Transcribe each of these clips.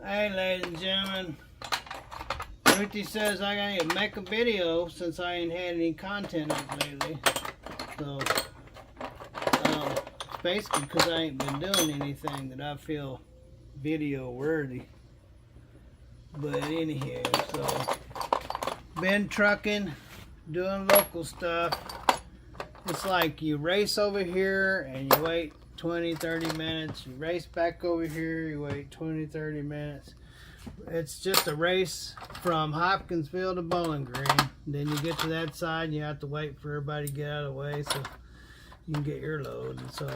Hey, ladies and gentlemen. Ruthie says I gotta make a video since I ain't had any content up lately. So, it's basically because I ain't been doing anything that I feel video worthy. But anyhow, so, been trucking, doing local stuff. It's like you race over here and you wait 20-30 minutes, you race back over here, you wait 20-30 minutes. It's just a race from Hopkinsville to Bowling Green. Then you get to that side and you have to wait for everybody to get out of the way so you can get your load. And so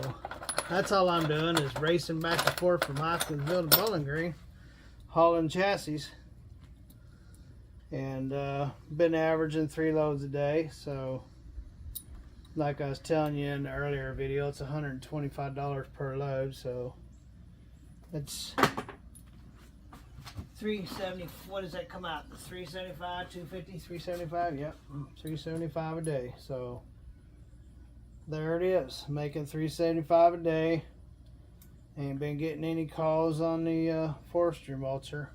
that's all I'm doing, is racing back and forth from Hopkinsville to Bowling Green, hauling chassis. And been averaging 3 loads a day. So like I was telling you in the earlier video, it's $125 per load, so it's $370. What does that come out? $375, $250, $375. Yep, $375 a day. So there it is, making $375 a day. Ain't been getting any calls on the forestry mulcher.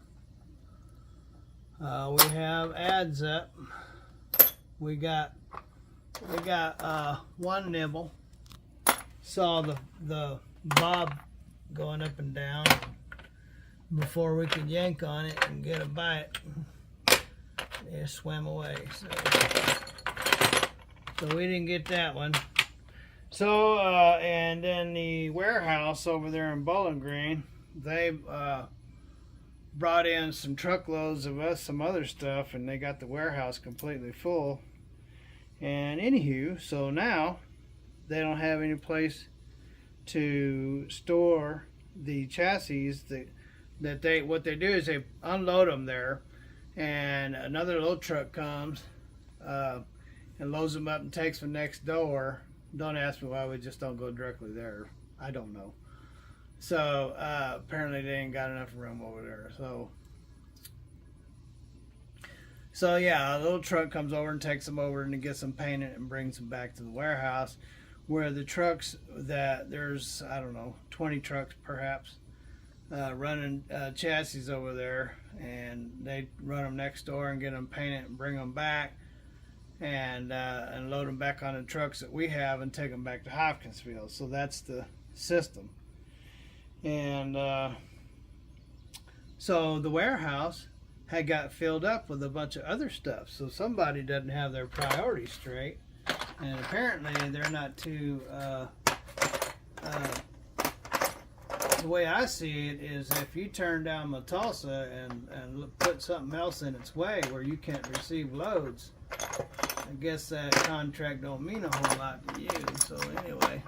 We have ads up. We got one nibble. Saw the bob going up and down. Before we could yank on it and get a bite, it swam away. So we didn't get that one. So and then the warehouse over there in Bowling Green, they brought in some truckloads of some other stuff, and they got the warehouse completely full. And anywho, so now they don't have any place to store the chassis. What they do is they unload them there, and another load truck comes and loads them up and takes them next door. Don't ask me why we just don't go directly there. I don't know. So apparently they ain't got enough room over there. So yeah, a little truck comes over and takes them over and gets them painted and brings them back to the warehouse, where the trucks that there's, I don't know, 20 trucks perhaps running chassis over there, and they run them next door and get them painted and bring them back and load them back on the trucks that we have and take them back to Hopkinsville. So that's the system. And so the warehouse had got filled up with a bunch of other stuff, so somebody doesn't have their priorities straight, and apparently they're not too the way I see it is, if you turn down Matulsa and put something else in its way where you can't receive loads, I guess that contract don't mean a whole lot to you. So anyway,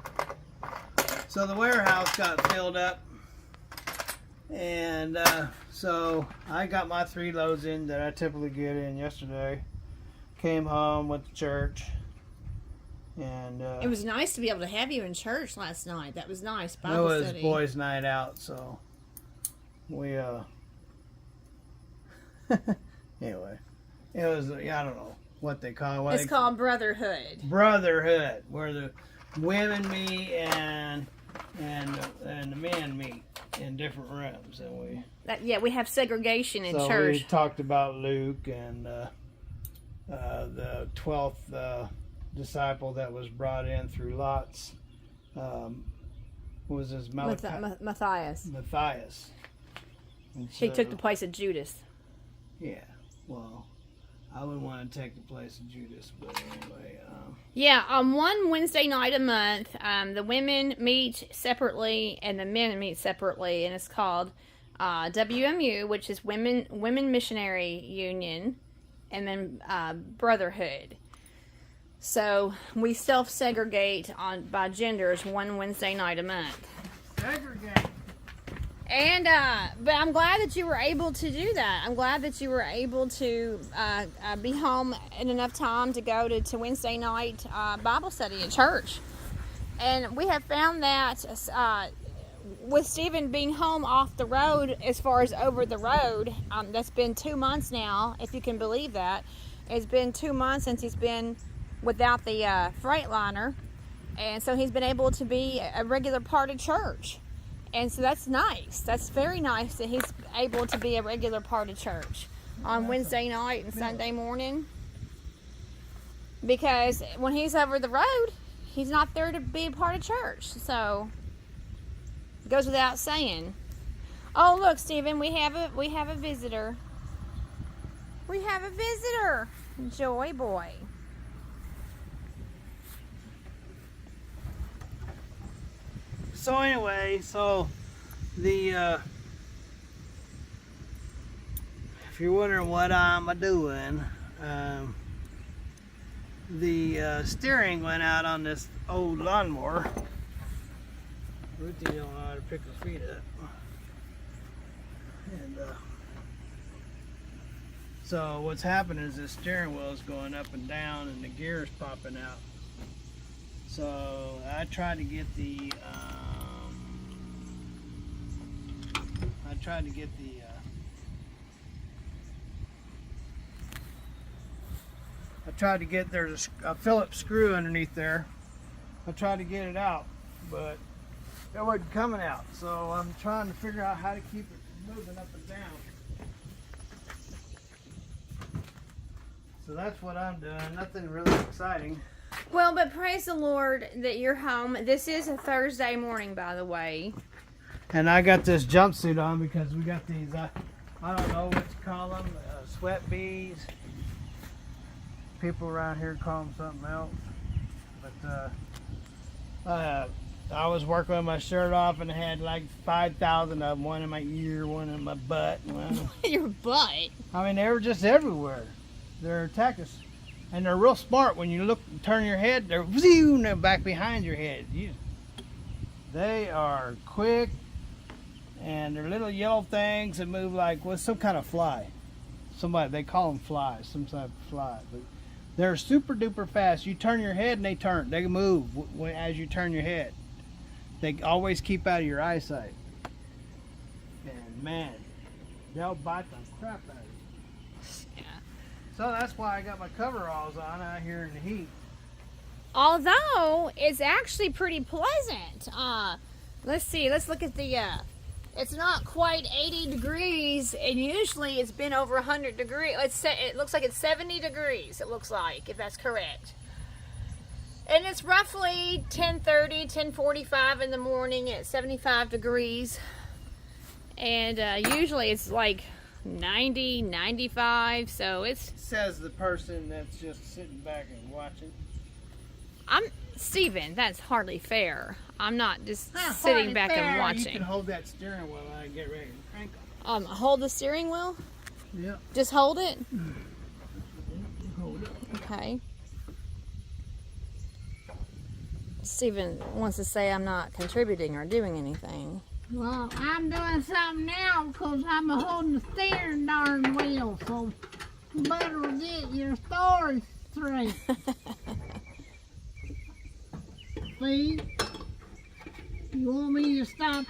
so the warehouse got filled up. And so I got my 3 loads in that I typically get in yesterday. Came home, went to church, and it was nice to be able to have you in church last night. That was nice. Bible study. It was boys' night out, so we anyway, it was, I don't know what they call it. It's called brotherhood. Brotherhood, where the women meet and the men meet in different rooms, and we have segregation in church. So we talked about Luke and the 12th disciple that was brought in through Lot's. What was his Matthias. Matthias. He took the place of Judas. Yeah, well, I wouldn't want to take the place of Judas, but anyway. Yeah, on one Wednesday night a month, the women meet separately and the men meet separately, and it's called WMU, which is Women Missionary Union, and then Brotherhood. So we self-segregate by genders one Wednesday night a month. Segregate. And but I'm glad that you were able to do that. I'm glad that you were able to be home in enough time to go to Wednesday night Bible study at church. And we have found that with Stephen being home off the road, as far as over the road, that's been 2 months now, if you can believe that. It's been 2 months since he's been without the Freightliner, and so he's been able to be a regular part of church. And so that's nice. That's very nice that he's able to be a regular part of church on Wednesday night and Sunday morning. Because when he's over the road, he's not there to be a part of church. So it goes without saying. Oh, look, Stephen, we have a visitor. We have a visitor. Joy boy. So anyway, the if you're wondering what I'm doing, the steering went out on this old lawnmower. Ruthie don't know how to pick her feet up, and so what's happening is the steering wheel is going up and down, and the gears popping out. So I tried to get the there's a Phillips screw underneath there. I tried to get it out, but it wasn't coming out. So I'm trying to figure out how to keep it moving up and down. So that's what I'm doing. Nothing really exciting. Well, but praise the Lord that you're home. This is a Thursday morning, by the way. And I got this jumpsuit on because we got these, I don't know what to call them, sweat bees. People around here call them something else. But I was working with my shirt off and I had like 5,000 of them. One in my ear, one in my butt. Your butt? I mean, they were just everywhere. They're attacking us. And they're real smart. When you look, turn your head, they're back behind your head. They are quick, and they're little yellow things that move like some kind of fly. They call them flies, some type of fly. But they're super duper fast. You turn your head and they turn. They move as you turn your head. They always keep out of your eyesight. And man, they'll bite the crap out of you. Yeah. So that's why I got my coveralls on out here in the heat. Although it's actually pretty pleasant. Let's see. Let's look at the. It's not quite 80 degrees, and usually it's been over 100 degrees. It looks like it's 70 degrees. It looks like, if that's correct. And it's roughly 10:30, 10:45 in the morning at 75 degrees. And usually it's like 90, 95. So it's. Says the person that's just sitting back and watching. Steven, that's hardly fair. I'm not just sitting back and watching. You can hold that steering wheel while I get ready to crank on. Hold the steering wheel? Yeah. Just hold it? Hold it. Okay. Steven wants to say I'm not contributing or doing anything. Well, I'm doing something now because I'm holding the steering darn wheel, so you better get your story straight. See? You want me to stop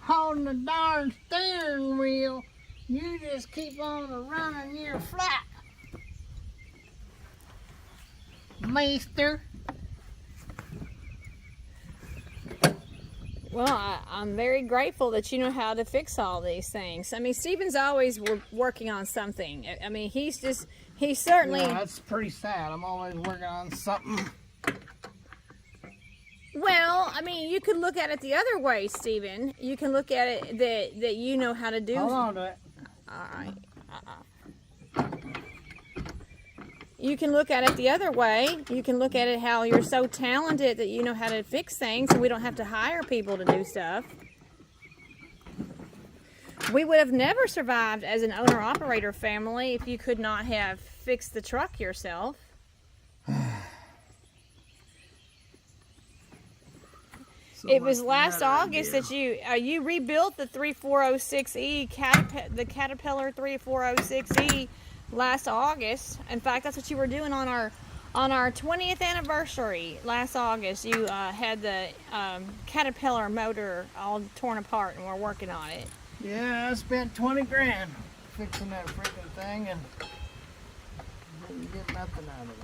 holding the darn steering wheel, you just keep on running your flap. Mister. Well, I'm very grateful that you know how to fix all these things. I mean, Steven's always working on something. I mean, he's certainly... Yeah, that's pretty sad. I'm always working on something. Well, I mean, you could look at it the other way, Steven. You can look at it that you know how to do... Hold on to it. All right. You can look at it the other way. You can look at it how you're so talented that you know how to fix things and we don't have to hire people to do stuff. We would have never survived as an owner-operator family if you could not have fixed the truck yourself. It was last August that you rebuilt the 3406E, the Caterpillar 3406E last August. In fact, that's what you were doing on our 20th anniversary last August. You had the Caterpillar motor all torn apart and we're working on it. Yeah, I spent 20 grand fixing that freaking thing and didn't get nothing out of it.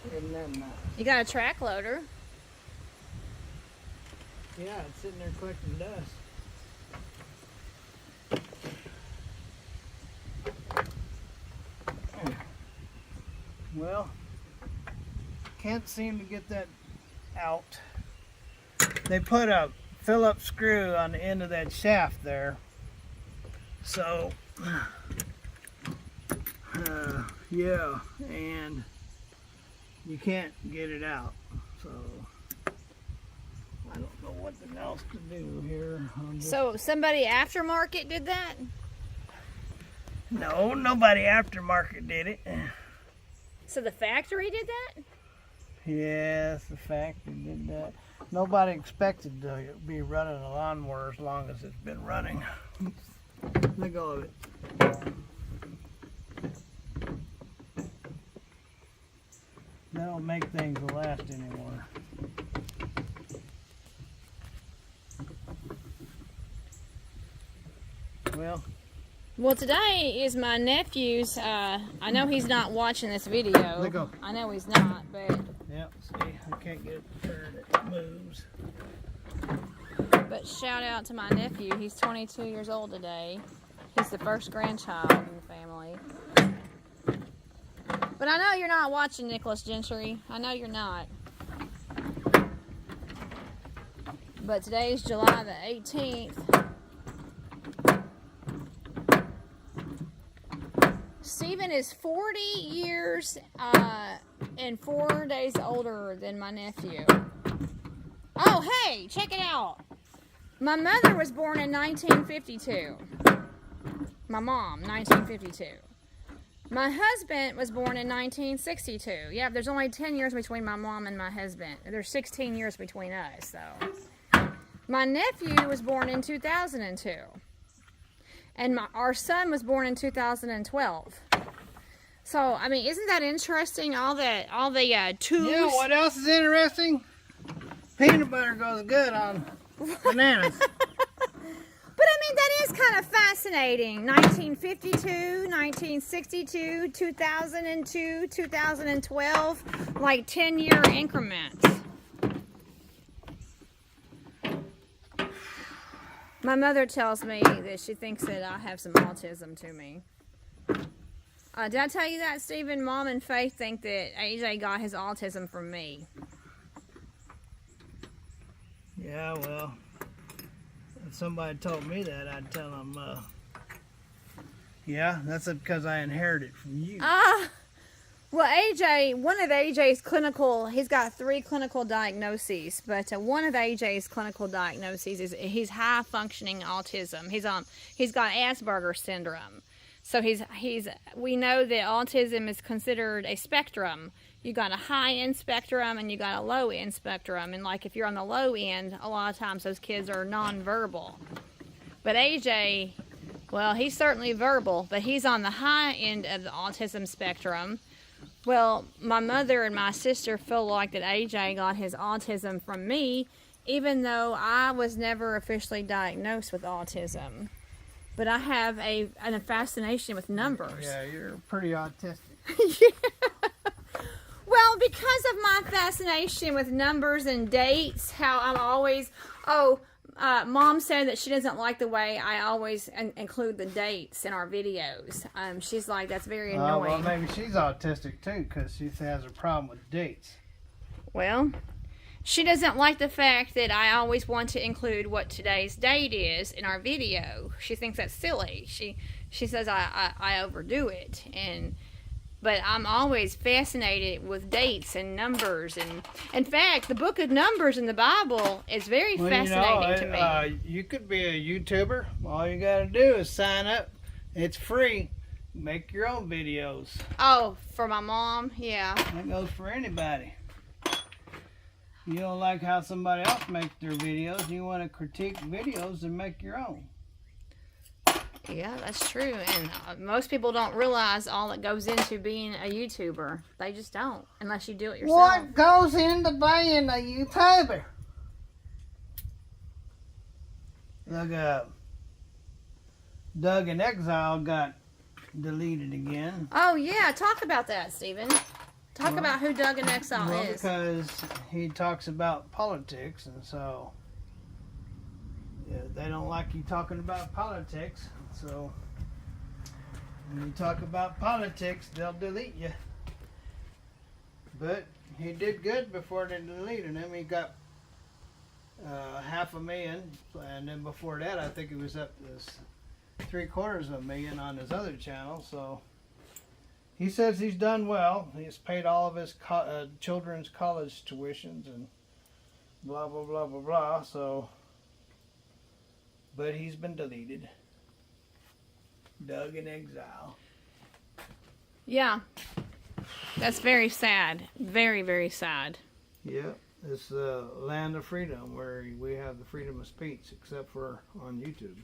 Isn't that nice? You got a track loader. Yeah, it's sitting there collecting dust. Well, can't seem to get that out. They put a Phillips screw on the end of that shaft there. So, yeah, and you can't get it out. So, I don't know what else to do here. So somebody aftermarket did that? No, nobody aftermarket did it. So the factory did that? Yes, the factory did that. Nobody expected to be running a lawnmower as long as it's been running. Let go of it. That don't make things last anymore. Well, today is my nephew's. I know he's not watching this video. Let go. I know he's not, but. Yep, see, I can't get it to turn, it moves. But shout out to my nephew. He's 22 years old today. He's the first grandchild in the family. But I know you're not watching, Nicholas Gentry. I know you're not. But today's July the 18th. Stephen is 40 years and 4 days older than my nephew. Oh, hey, check it out. My mother was born in 1952. My mom, 1952. My husband was born in 1962. Yeah, there's only 10 years between my mom and my husband. There's 16 years between us, so. My nephew was born in 2002. And our son was born in 2012. So, I mean, isn't that interesting? All the tools. Yeah, what else is interesting? Peanut butter goes good on bananas. But I mean, that is kind of fascinating. 1952, 1962, 2002, 2012, like 10-year increments. My mother tells me that she thinks that I have some autism to me. Did I tell you that, Stephen? Mom and Faith think that AJ got his autism from me. Yeah, well, if somebody told me that, I'd tell them, yeah, that's because I inherited it from you. Well, AJ, one of AJ's he's got 3 clinical diagnoses, but one of AJ's clinical diagnoses is he's high functioning autism. He's got Asperger's syndrome. So we know that autism is considered a spectrum. You got a high end spectrum and you got a low end spectrum. And like if you're on the low end, a lot of times those kids are nonverbal. But AJ, well, he's certainly verbal, but he's on the high end of the autism spectrum. Well, my mother and my sister feel like that AJ got his autism from me, even though I was never officially diagnosed with autism. But I have a fascination with numbers. Yeah, you're pretty autistic. Yeah. Well, because of my fascination with numbers and dates, how I'm always, Mom said that she doesn't like the way I always include the dates in our videos. She's like, that's very annoying. Well, maybe she's autistic too, because she has a problem with dates. Well, she doesn't like the fact that I always want to include what today's date is in our video. She thinks that's silly. She says I overdo it, but I'm always fascinated with dates and numbers. And in fact, the book of Numbers in the Bible is very fascinating to me. You could be a YouTuber. All you got to do is sign up. It's free. Make your own videos. Oh, for my mom? Yeah. That goes for anybody. You don't like how somebody else makes their videos. You want to critique videos and make your own. Yeah, that's true. And most people don't realize all that goes into being a YouTuber. They just don't, unless you do it yourself. What goes into being a YouTuber? Look, Doug in Exile got deleted again. Oh, yeah. Talk about that, Stephen. Talk about who Doug in Exile Well, is. because he talks about politics, and so yeah, they don't like you talking about politics. So when you talk about politics, they'll delete you. But he did good before they deleted him. He got 500,000, and then before that, I think he was up to 750,000 on his other channel. So he says he's done well. He's paid all of his children's college tuitions and blah blah blah blah blah. So, but he's been deleted. Doug in Exile. Yeah. That's very sad. Very, very sad. Yep, it's the land of freedom where we have the freedom of speech, except for on YouTube.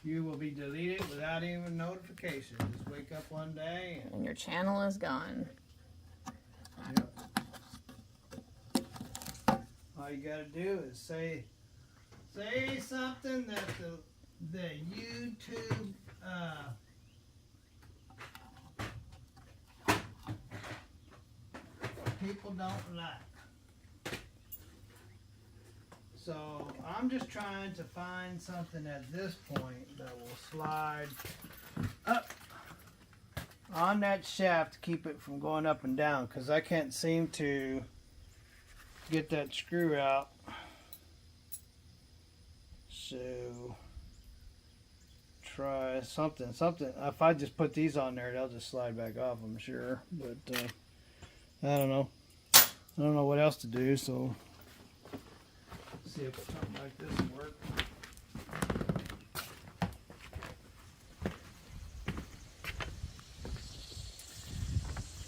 You will be deleted without even notification. Just wake up one day And your channel is gone. yep. All you gotta do is say something that the YouTube people don't like. So I'm just trying to find something at this point that will slide up on that shaft to keep it from going up and down, because I can't seem to get that screw out. So try something. If I just put these on there, they'll just slide back off, I'm sure. But I don't know. I don't know what else to do. So see if something like this will work.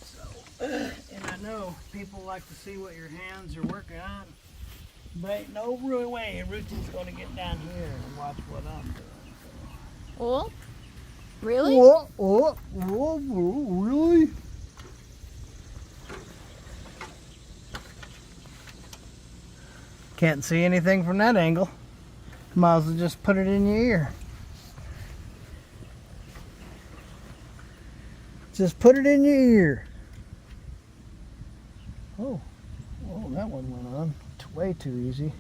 So, and I know people like to see what your hands are working on. But ain't no real way Ruthie's gonna get down here and watch what I'm doing. Well, really? What, really? Can't see anything from that angle. Might as well just put it in your ear. Just put it in your ear. Oh, that one went on. Way too easy.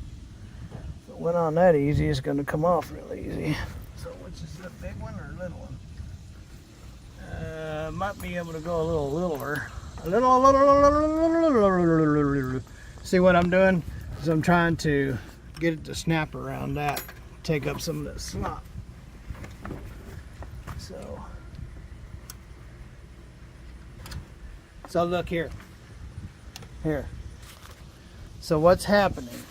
If it went on that easy, it's going to come off real easy. So which is the big one or little one? Might be able to go a little littler. See what I'm doing? Is I'm trying to get it to snap around that, take up some of the slop. So look here. Here. So what's happening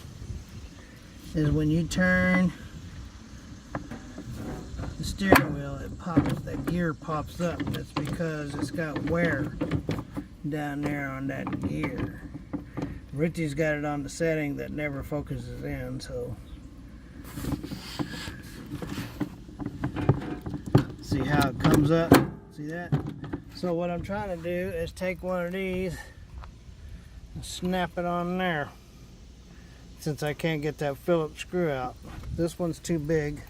is when you turn the steering wheel, it pops, that gear pops up. That's because it's got wear down there on that gear. Richie's got it on the setting that never focuses in, so see how it comes up? See that? So what I'm trying to do is take one of these and snap it on there, since I can't get that Phillips screw out. This one's too big,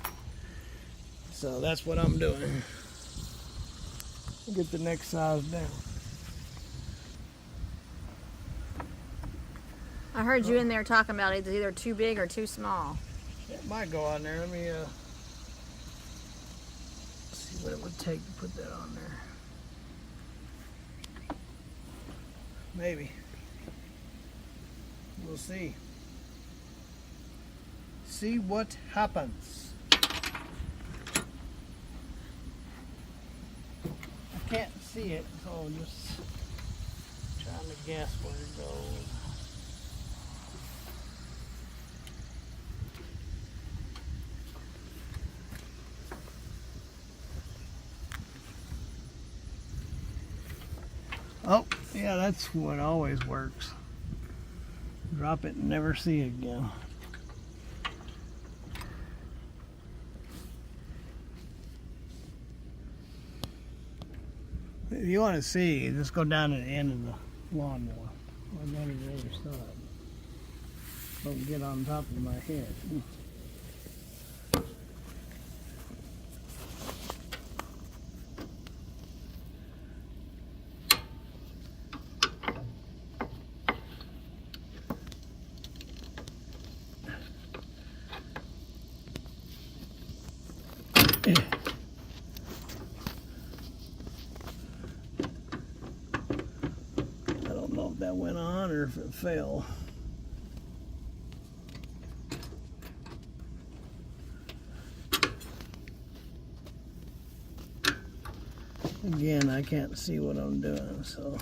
so that's what I'm doing. Get the next size down. I heard you in there talking about it's either too big or too small. It might go on there. Let me see what it would take to put that on there. Maybe. We'll see. See what happens. I can't see it, so I'm just trying to guess where it goes. Oh, yeah, that's what always works. Drop it and never see it again. If you want to see, just go down to the end of the lawnmower. Or down to the other side. Don't get on top of my head. on or if it fell. Again, I can't see what I'm doing, so.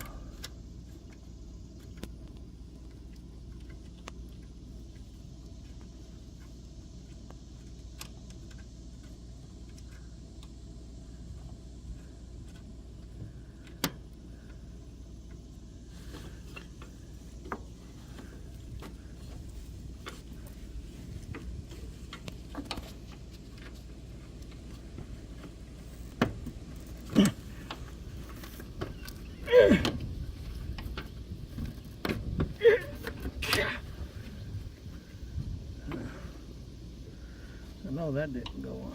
No, that didn't go on.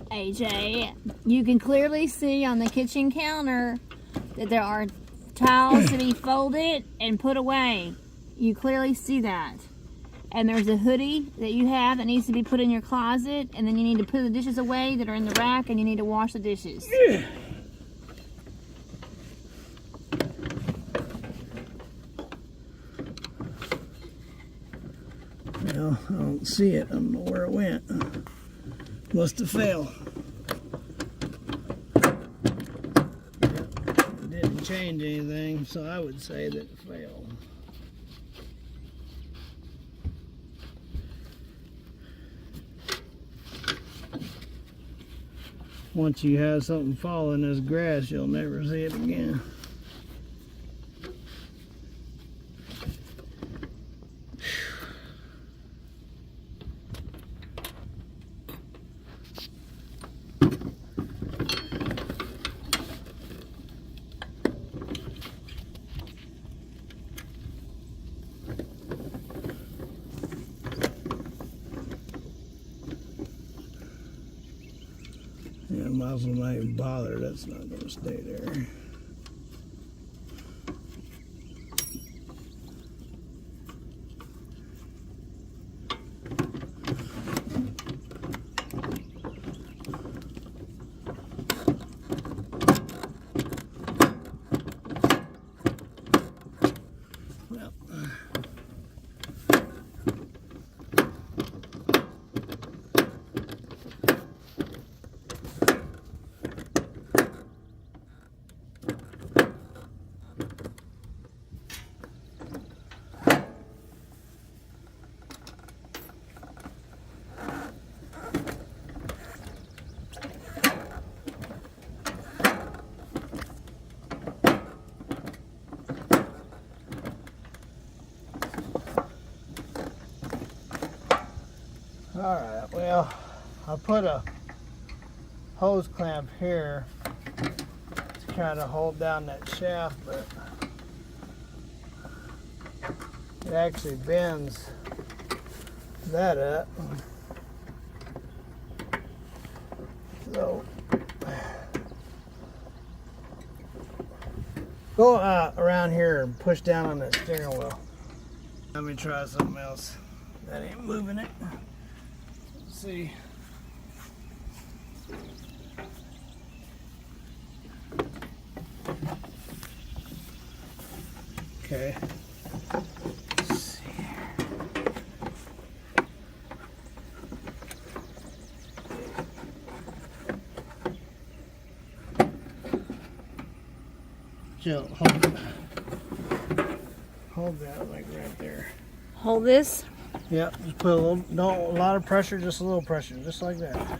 AJ, you can clearly see on the kitchen counter that there are towels to be folded and put away. You clearly see that. And there's a hoodie that you have that needs to be put in your closet, and then you need to put the dishes away that are in the rack, and you need to wash the dishes. Well, I don't see it. I don't know where it went. Must have fell. It didn't change anything, so I would say that it failed. Once you have something fall in this grass, you'll never see it again. Yeah, might as well not even bother. That's not going to stay there. Well, alright, well, I put a hose clamp here to kind of hold down that shaft, but it actually bends that up. So, go around here and push down on that steering wheel. Let me try something else. That ain't moving it. Let's see. Okay. Let's see here. Jill, hold that like right there. Hold this. Yeah, just put a little, don't a lot of pressure, just a little pressure, just like that.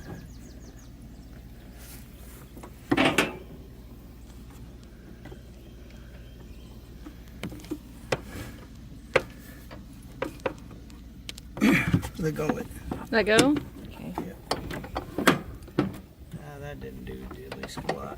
Let go of it. Let go? Okay. Yep. That didn't do diddly squat.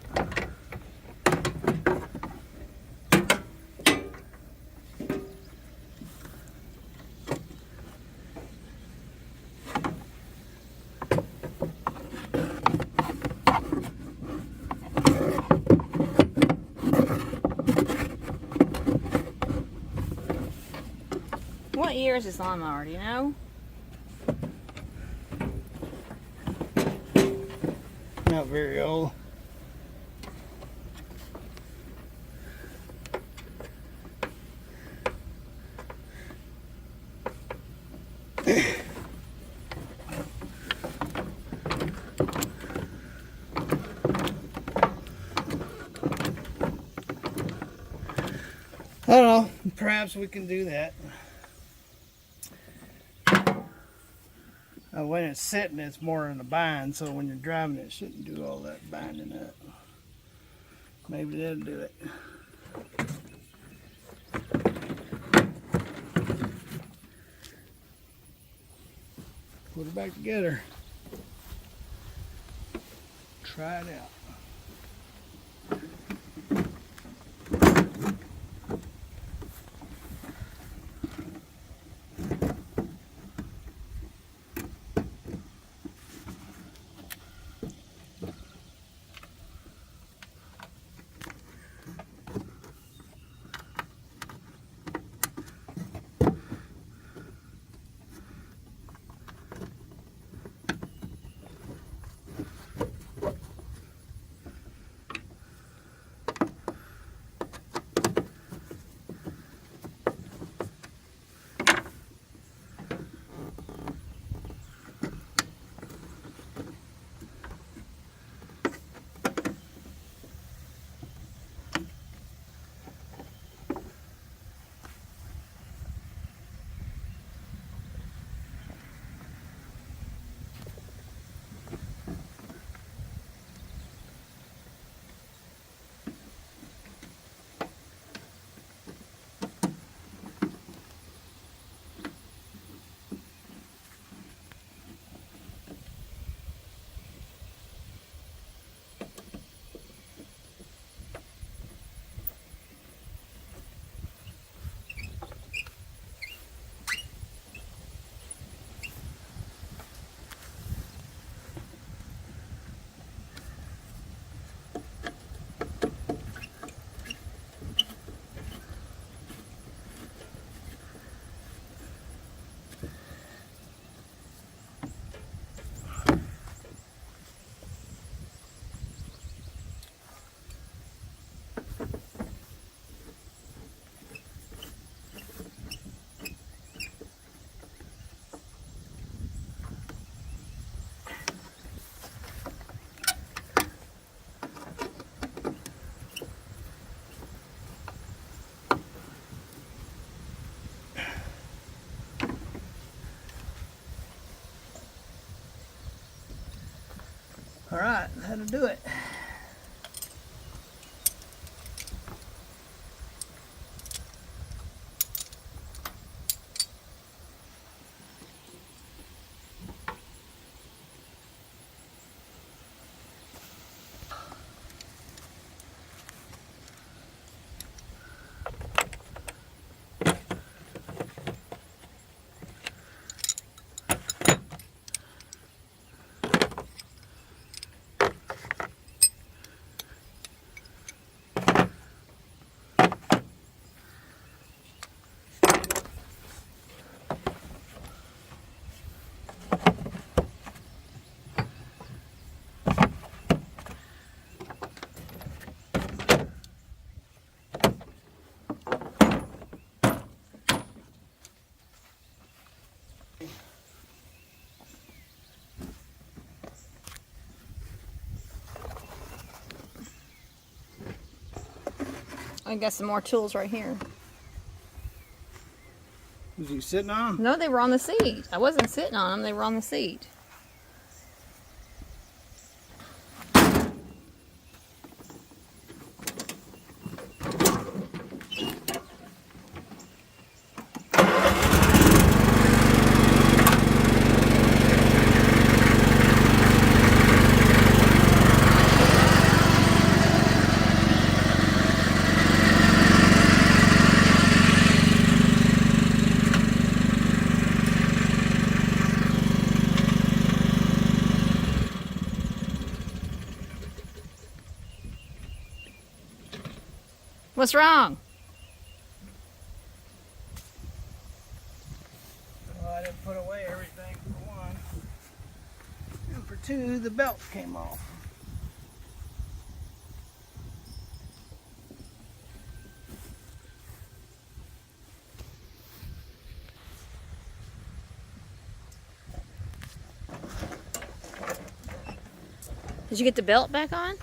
What year is this lawnmower, do you know? not very old. I don't know, perhaps we can do that. When it's sitting, it's more in a bind, so when you're driving, it shouldn't do all that binding up. Maybe that'll do it. Put it back together. Try it out. All right, that'll do it. I got some more tools right here. Was he sitting on? No, they were on the seat. I wasn't sitting on them. They were on the seat. What's wrong? Well, I didn't put away everything for one. And for two, the belt came off. Did you get the belt back on?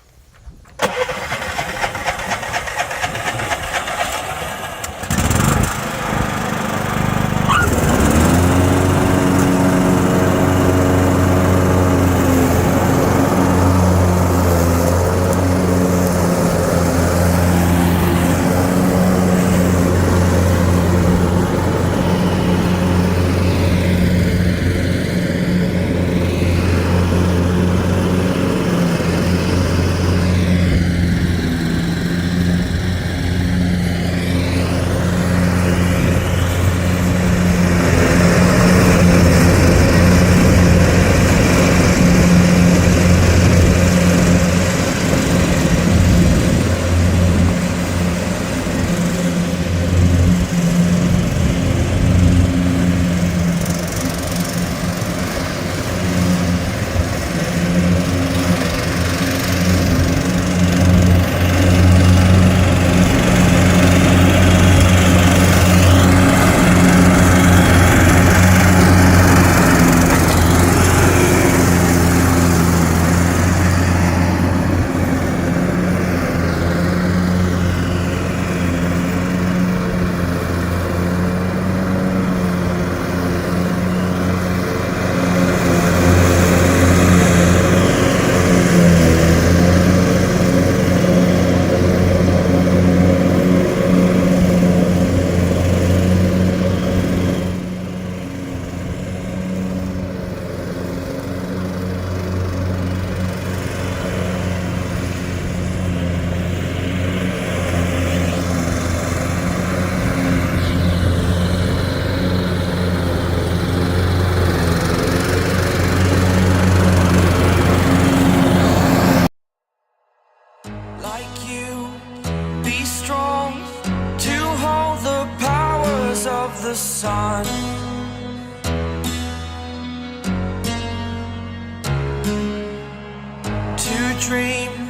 The sun, to dream